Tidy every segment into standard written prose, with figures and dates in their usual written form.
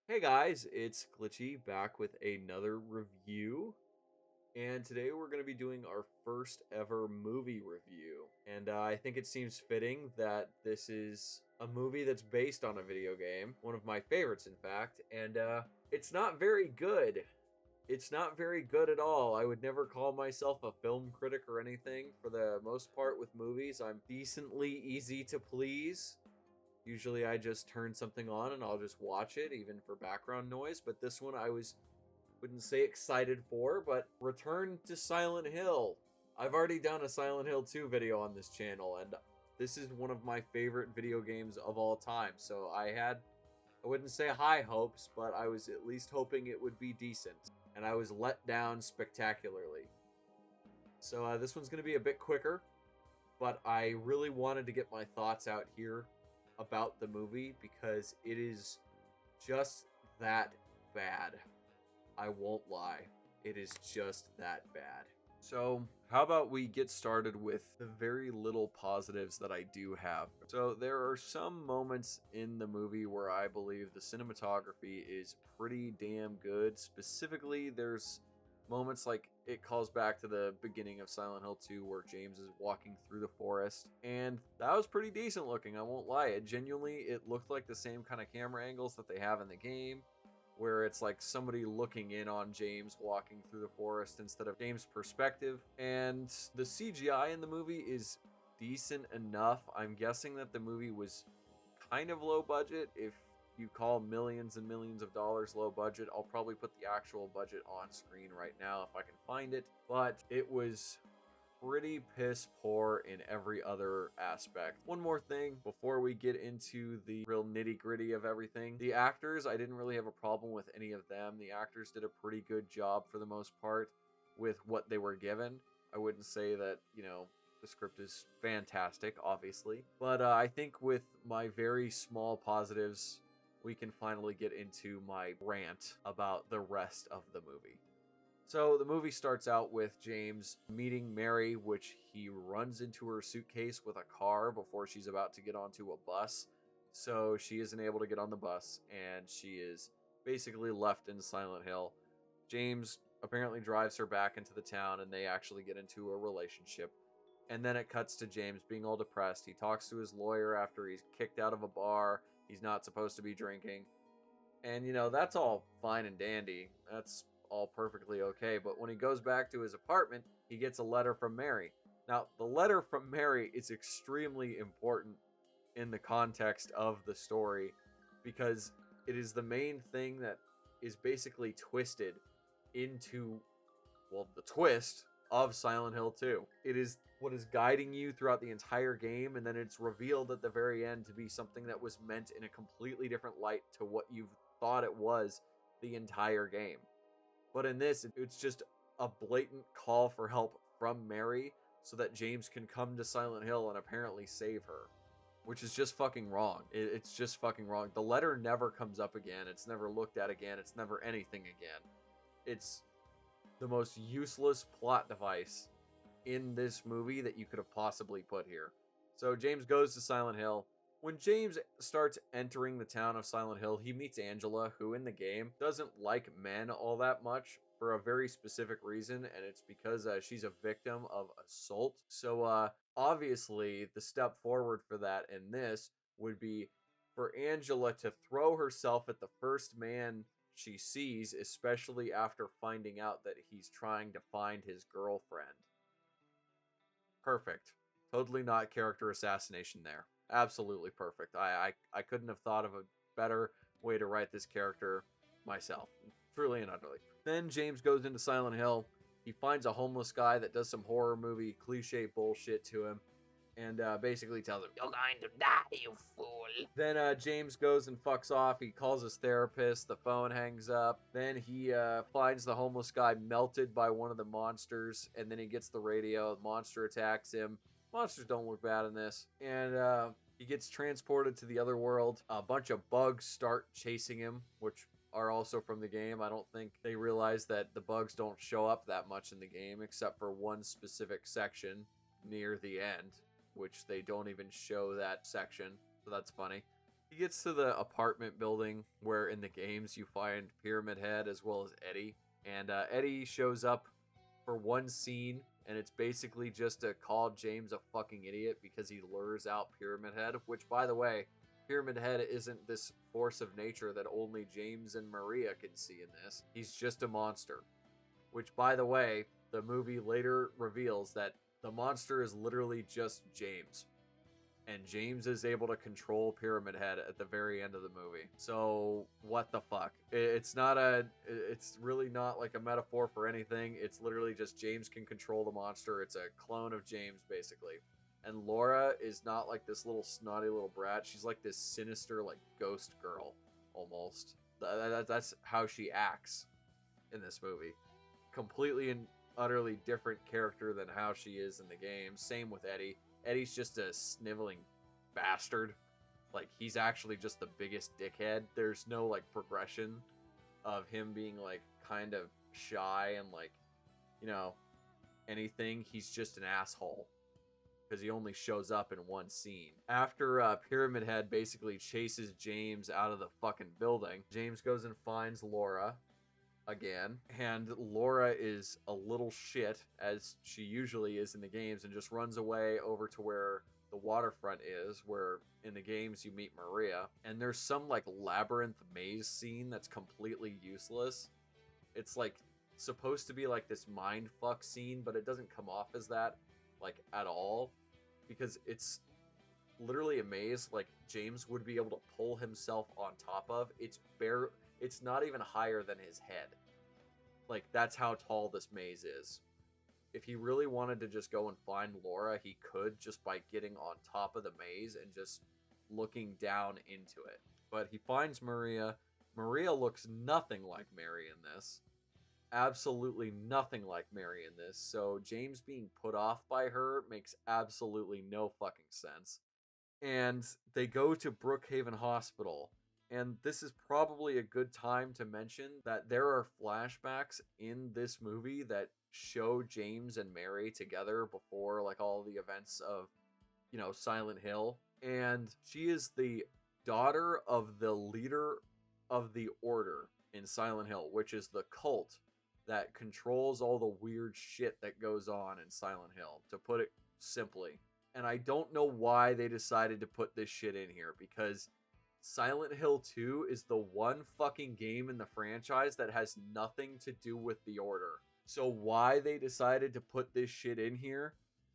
Hey guys, it's Glitchy back with another review. And today we're going to be doing our first ever movie review. And I think it seems fitting that this is a movie that's based on a video game, one of my favorites, in fact. And it's not very good. It's not very good at all. I would never call myself a film critic or anything. For the most part, with movies, I'm decently easy to please. Usually I just turn something on and I'll just watch it, even for background noise. But this one wouldn't say excited for, but Return to Silent Hill. I've already done a Silent Hill 2 video on this channel, and this is one of my favorite video games of all time. So I wouldn't say high hopes, but I was at least hoping it would be decent. And I was let down spectacularly. So this one's going to be a bit quicker, but I really wanted to get my thoughts out here about the movie because it is just that bad. I won't lie. It is just that bad. So, how about we get started with the very little positives that I do have. So, there are some moments in the movie where I believe the cinematography is pretty damn good. Specifically, there's moments like it calls back to the beginning of Silent Hill 2 where James is walking through the forest, and that was pretty decent looking, I won't lie. It looked like the same kind of camera angles that they have in the game, where it's like somebody looking in on James walking through the forest instead of James' perspective. And the CGI in the movie is decent enough. I'm guessing that the movie was kind of low budget. If you call millions and millions of dollars low budget, I'll probably put the actual budget on screen right now if I can find it. But it was pretty piss poor in every other aspect. One more thing before we get into the real nitty gritty of everything. The actors, I didn't really have a problem with any of them. The actors did a pretty good job for the most part with what they were given. I wouldn't say that, the script is fantastic, obviously. But I think with my very small positives, we can finally get into my rant about the rest of the movie. So the movie starts out with James meeting Mary, which he runs into her suitcase with a car before she's about to get onto a bus. So she isn't able to get on the bus, and she is basically left in Silent Hill. James apparently drives her back into the town, and they actually get into a relationship. And then it cuts to James being all depressed. He talks to his lawyer after he's kicked out of a bar. He's not supposed to be drinking. And, that's all fine and dandy. That's all perfectly okay. But when he goes back to his apartment, he gets a letter from Mary. Now, the letter from Mary is extremely important in the context of the story because it is the main thing that is basically twisted into, well, the twist of Silent Hill 2. It is what is guiding you throughout the entire game, and then it's revealed at the very end to be something that was meant in a completely different light to what you've thought it was the entire game. But in this, it's just a blatant call for help from Mary so that James can come to Silent Hill and apparently save her, which is just fucking wrong. It's just fucking wrong. The letter never comes up again. It's never looked at again. It's never anything again. It's the most useless plot device in this movie that you could have possibly put here. So James goes to Silent Hill. When James starts entering the town of Silent Hill, he meets Angela, who in the game doesn't like men all that much for a very specific reason, and it's because she's a victim of assault. So obviously, the step forward for that in this would be for Angela to throw herself at the first man she sees, especially after finding out that he's trying to find his girlfriend. Perfect. Totally not character assassination there. Absolutely perfect. I couldn't have thought of a better way to write this character myself. Truly and utterly. Then James goes into Silent Hill. He finds a homeless guy that does some horror movie cliche bullshit to him. And basically tells him, "You're going to die, you fool." Then James goes and fucks off. He calls his therapist. The phone hangs up. Then he finds the homeless guy melted by one of the monsters. And then he gets the radio. The monster attacks him. Monsters don't look bad in this. And he gets transported to the other world. A bunch of bugs start chasing him, which are also from the game. I don't think they realize that the bugs don't show up that much in the game, except for one specific section near the end, which they don't even show that section, so that's funny. He gets to the apartment building where in the games you find Pyramid Head as well as Eddie. And Eddie shows up for one scene, and it's basically just to call James a fucking idiot because he lures out Pyramid Head, which, by the way, Pyramid Head isn't this force of nature that only James and Maria can see in this. He's just a monster. Which, by the way, the movie later reveals that the monster is literally just James. And James is able to control Pyramid Head at the very end of the movie. So what the fuck? It's really not like a metaphor for anything. It's literally just James can control the monster. It's a clone of James, basically. And Laura is not like this little snotty little brat. She's like this sinister, like ghost girl, almost. That's how she acts in this movie. Completely and utterly different character than how she is in the game. Same with Eddie. Eddie's just a sniveling bastard. Like, he's actually just the biggest dickhead. There's no, like, progression of him being, like, kind of shy and, like, you know, anything. He's just an asshole. Because he only shows up in one scene. After Pyramid Head basically chases James out of the fucking building, James goes and finds Laura again, and Laura is a little shit, as she usually is in the games, and just runs away over to where the waterfront is, where in the games you meet Maria, and there's some like labyrinth maze scene that's completely useless. It's like supposed to be like this mind fuck scene, but it doesn't come off as that like at all, because it's literally a maze like James would be able to pull himself on top of. It's not even higher than his head. Like, that's how tall this maze is. If he really wanted to just go and find Laura, he could just by getting on top of the maze and just looking down into it. But he finds Maria. Maria looks nothing like Mary in this. Absolutely nothing like Mary in this. So James being put off by her makes absolutely no fucking sense. And they go to Brookhaven Hospital. And this is probably a good time to mention that there are flashbacks in this movie that show James and Mary together before like all the events of, you know, Silent Hill. And she is the daughter of the leader of the Order in Silent Hill, which is the cult that controls all the weird shit that goes on in Silent Hill, to put it simply. And I don't know why they decided to put this shit in here, because Silent Hill 2 is the one fucking game in the franchise that has nothing to do with the Order. So why they decided to put this shit in here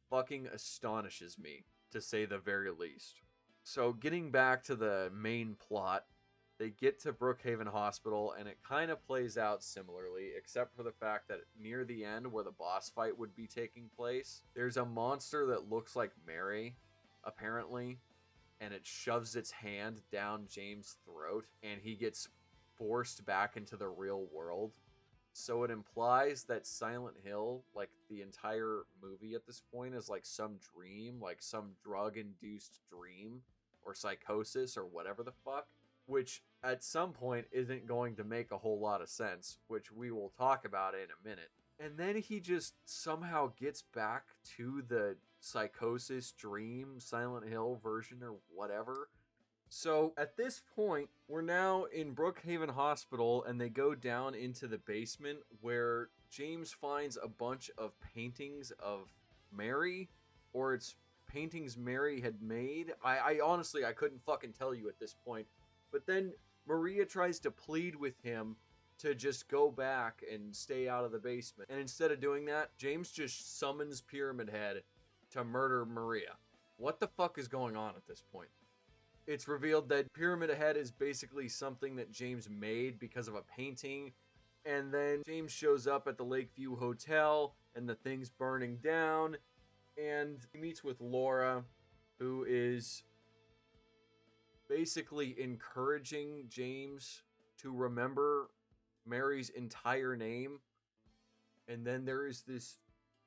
fucking astonishes me, to say the very least. So getting back to the main plot, they get to Brookhaven Hospital, and it kind of plays out similarly, except for the fact that near the end, where the boss fight would be taking place, there's a monster that looks like Mary, apparently, and it shoves its hand down James' throat, and he gets forced back into the real world. So it implies that Silent Hill, like the entire movie at this point, is like some dream, like some drug-induced dream, or psychosis, or whatever the fuck, which at some point isn't going to make a whole lot of sense, which we will talk about in a minute. And then he just somehow gets back to the psychosis dream Silent Hill version or whatever. So at this point, we're now in Brookhaven Hospital, and they go down into the basement where James finds a bunch of paintings of Mary, or it's paintings Mary had made. I honestly, I couldn't fucking tell you at this point. But then Maria tries to plead with him to just go back and stay out of the basement. And instead of doing that, James just summons Pyramid Head to murder Maria. What the fuck is going on at this point? It's revealed that Pyramid Head is basically something that James made because of a painting. And then James shows up at the Lakeview Hotel, and the thing's burning down. And he meets with Laura, who is basically encouraging James to remember Mary's entire name. And then there is this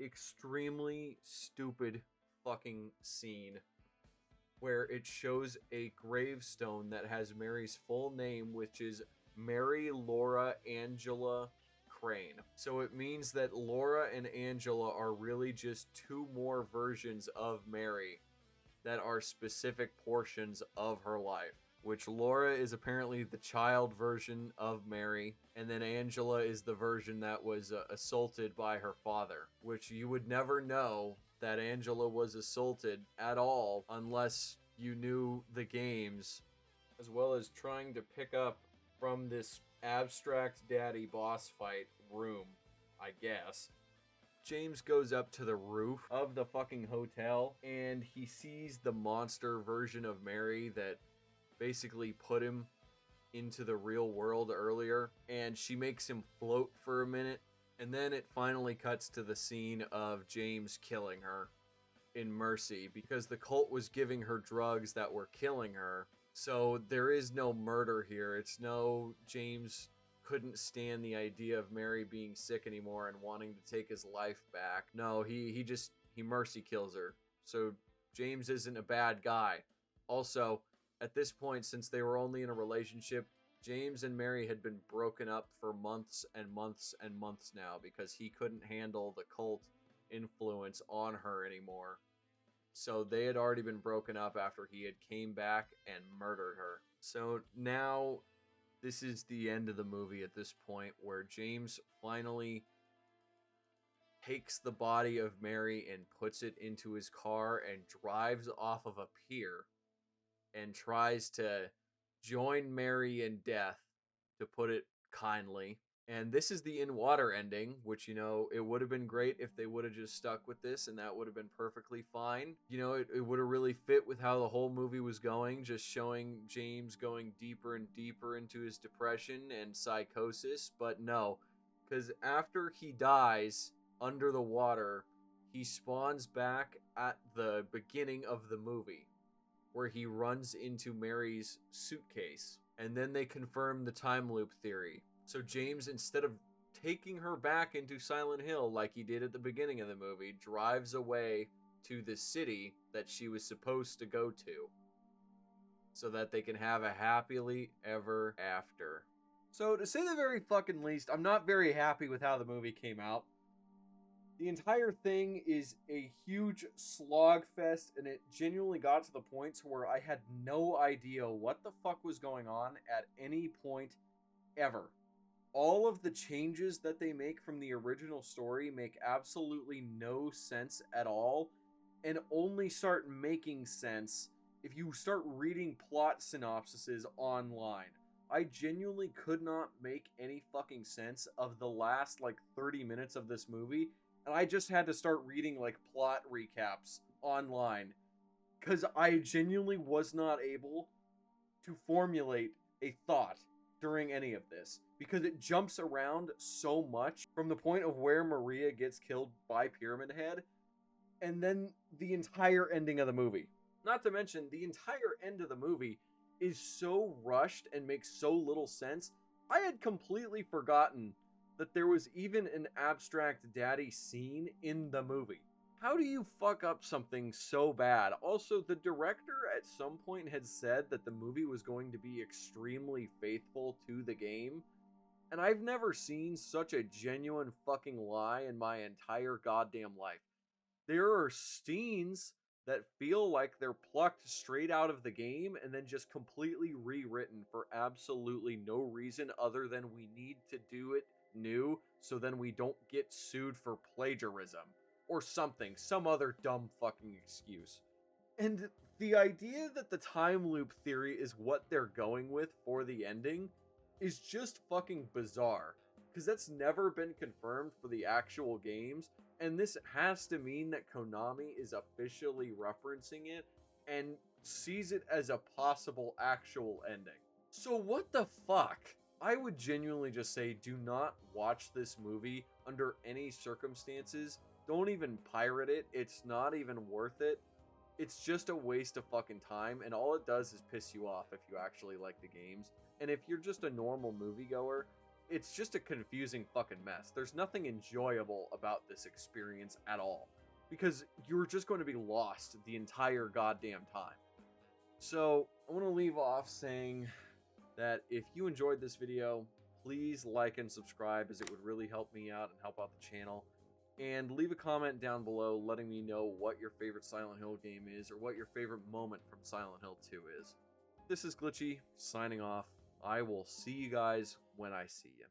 extremely stupid fucking scene where it shows a gravestone that has Mary's full name, which is Mary Laura Angela Crane. So it means that Laura and Angela are really just two more versions of Mary that are specific portions of her life. which Laura is apparently the child version of Mary, and then Angela is the version that was assaulted by her father, which you would never know that Angela was assaulted at all unless you knew the games, as well as trying to pick up from this abstract daddy boss fight room, I guess. James goes up to the roof of the fucking hotel and he sees the monster version of Mary that basically put him into the real world earlier, and she makes him float for a minute, and then it finally cuts to the scene of James killing her in mercy because the cult was giving her drugs that were killing her. So there is no murder here. It's no James couldn't stand the idea of Mary being sick anymore and wanting to take his life back. No, he mercy kills her. So James isn't a bad guy. Also, at this point, since they were only in a relationship, James and Mary had been broken up for months and months and months now because he couldn't handle the cult influence on her anymore. So they had already been broken up after he had came back and murdered her. So now this is the end of the movie at this point, where James finally takes the body of Mary and puts it into his car and drives off of a pier and tries to join Mary in death, to put it kindly. And this is the in water ending, which, you know, it would have been great if they would have just stuck with this, and that would have been perfectly fine. You know, it would have really fit with how the whole movie was going, just showing James going deeper and deeper into his depression and psychosis. But no, because after he dies under the water, he spawns back at the beginning of the movie, where he runs into Mary's suitcase. And then they confirm the time loop theory. So James, instead of taking her back into Silent Hill like he did at the beginning of the movie, drives away to the city that she was supposed to go to, so that they can have a happily ever after. So to say the very fucking least, I'm not very happy with how the movie came out. The entire thing is a huge slog fest, and it genuinely got to the point where I had no idea what the fuck was going on at any point ever. All of the changes that they make from the original story make absolutely no sense at all, and only start making sense if you start reading plot synopsises online. I genuinely could not make any fucking sense of the last, 30 minutes of this movie, and I just had to start reading, plot recaps online, because I genuinely was not able to formulate a thought during any of this, because it jumps around so much from the point of where Maria gets killed by Pyramid Head, and then the entire ending of the movie. Not to mention, the entire end of the movie is so rushed and makes so little sense. I had completely forgotten that there was even an abstract daddy scene in the movie. How do you fuck up something so bad? Also, the director at some point had said that the movie was going to be extremely faithful to the game, and I've never seen such a genuine fucking lie in my entire goddamn life. There are scenes that feel like they're plucked straight out of the game and then just completely rewritten for absolutely no reason other than we need to do it new so then we don't get sued for plagiarism. Or something, some other dumb fucking excuse. And the idea that the time loop theory is what they're going with for the ending is just fucking bizarre, because that's never been confirmed for the actual games, and this has to mean that Konami is officially referencing it and sees it as a possible actual ending. So what the fuck? I would genuinely just say, do not watch this movie under any circumstances. Don't even pirate it. It's not even worth it. It's just a waste of fucking time, and all it does is piss you off if you actually like the games. And if you're just a normal moviegoer, it's just a confusing fucking mess. There's nothing enjoyable about this experience at all, because you're just going to be lost the entire goddamn time. So I want to leave off saying that if you enjoyed this video, please like and subscribe, as it would really help me out and help out the channel. And leave a comment down below letting me know what your favorite Silent Hill game is, or what your favorite moment from Silent Hill 2 is. This is Glitchy signing off. I will see you guys when I see you.